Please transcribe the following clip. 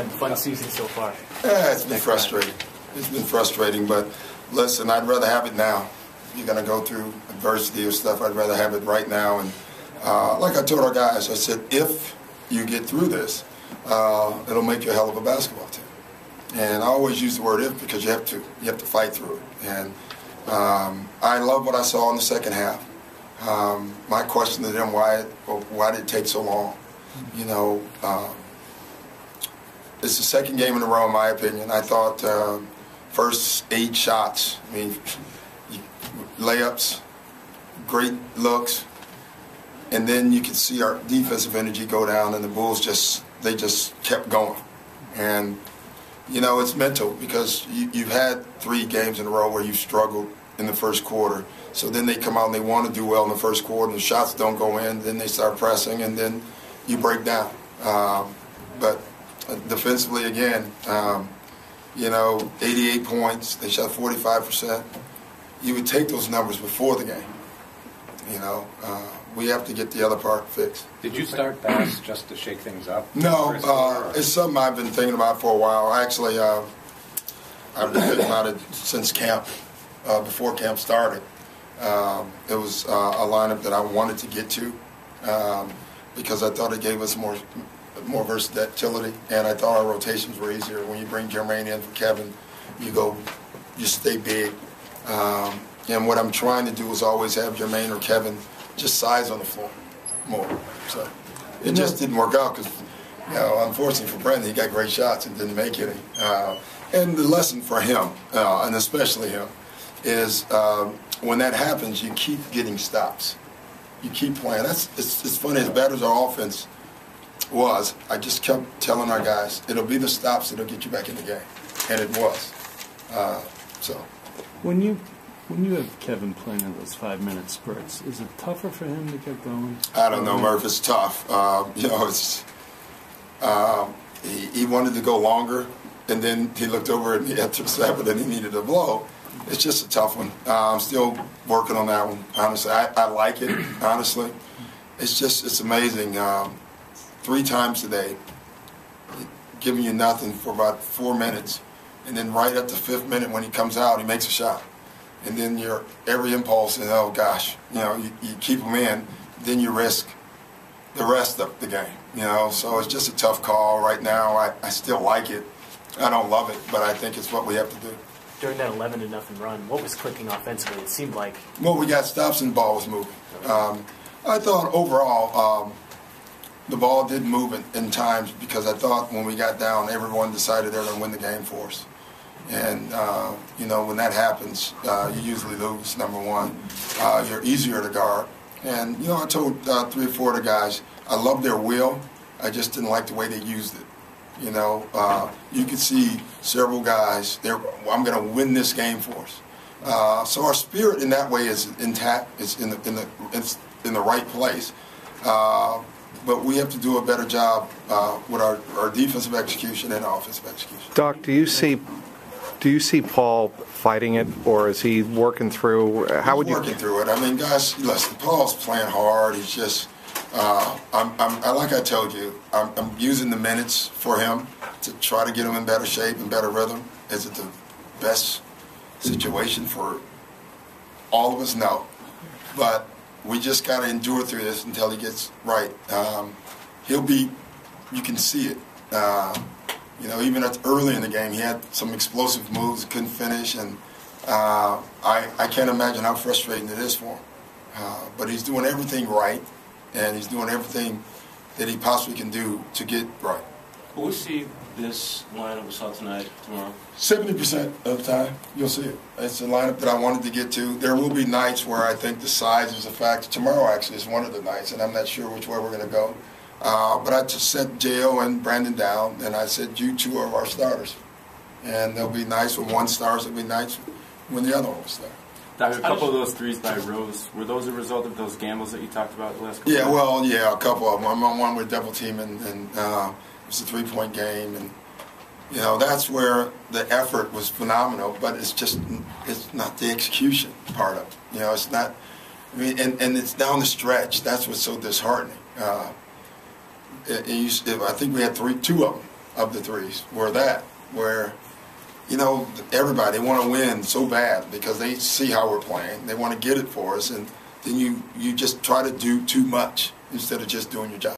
Fun season so far. Yeah, it's been frustrating. It's been frustrating, but listen, I'd rather have it now. If you're going to go through adversity or stuff, I'd rather have it right now. And like I told our guys, I said, if you get through this, it'll make you a hell of a basketball team. And I always use the word if because you have to fight through it. And I love what I saw in the second half. My question to them, why did it take so long? You know, it's the second game in a row, in my opinion. I thought first 8 shots, I mean, layups, great looks, and then you could see our defensive energy go down, and the Bulls just kept going. And you know, it's mental because you've had 3 games in a row where you struggled in the first quarter. So then they come out and they want to do well in the first quarter, and the shots don't go in. Then they start pressing, and then you break down. But defensively, again, you know, 88 points. They shot 45%. You would take those numbers before the game. You know, we have to get the other part fixed. Did you start Bass just to shake things up? No, it's something I've been thinking about for a while. Actually, I've been thinking about it since camp, before camp started. It was a lineup that I wanted to get to because I thought it gave us more versatility, and I thought our rotations were easier. When you bring Jermaine in for Kevin, you stay big. And what I'm trying to do is always have Jermaine or Kevin just size on the floor more. So it just didn't work out because, you know, unfortunately for Brandon, he got great shots and didn't make any. And the lesson for him, and especially him, is when that happens, you keep getting stops. You keep playing. It's funny, as bad as our offense was, I just kept telling our guys, it'll be the stops that'll get you back in the game. And it was. So. When you have Kevin playing in those 5-minute spurts, is it tougher for him to get going? I don't know, Murph. It's tough. You know, he wanted to go longer, and then he looked over and he had to 7 and he needed a blow. It's just a tough one. I'm still working on that one, honestly. I like it, honestly. It's amazing. 3 times today, giving you nothing for about 4 minutes, and then right at the 5th minute when he comes out, he makes a shot. And then your every impulse is, oh gosh, you know, you keep them in, then you risk the rest of the game, you know. So it's just a tough call right now. I still like it. I don't love it, but I think it's what we have to do. During that 11-0 run, what was clicking offensively? It seemed like. Well, we got stops and the ball was moving. I thought overall the ball did move in times because I thought when we got down, everyone decided they were going to win the game for us. And, you know, when that happens, you usually lose, number one. You're easier to guard. And, you know, I told 3 or 4 of the guys, I love their will. I just didn't like the way they used it. You know, you could see several guys, I'm going to win this game for us. So our spirit in that way is intact. It's in the right place. But we have to do a better job with our defensive execution and offensive execution. Doc, do you see Paul fighting it, or is he working through? How would you? Working through it. I mean, guys, listen. Paul's playing hard. He's just. Like I told you, I'm using the minutes for him to try to get him in better shape and better rhythm. Is it the best situation for all of us? No, but we just got to endure through this until he gets right. He'll be. You can see it. You know, even early in the game, he had some explosive moves, couldn't finish, and I can't imagine how frustrating it is for him. But he's doing everything right, and he's doing everything that he possibly can do to get right. Will we see this lineup we saw tonight, tomorrow? 70% of the time, you'll see it. It's a lineup that I wanted to get to. There will be nights where I think the size is a factor. Tomorrow, actually, is one of the nights, and I'm not sure which way we're going to go. But I just set J.O. and Brandon down, and I said, you 2 are our starters. And they'll be nice when one stars. It'll be nice when the other one will start. Doc, a couple of those threes by Rose, were those a result of those gambles that you talked about the last couple Yeah, well, yeah, a couple of them. I'm on one with double team, and it was a 3-point game. And, you know, that's where the effort was phenomenal, but it's not the execution part of it. You know, it's not, I mean, and it's down the stretch. That's what's so disheartening. I think we had 2 of them. of the threes were that, where, you know, everybody, they want to win so bad because they see how we're playing. They want to get it for us, and then you just try to do too much instead of just doing your job.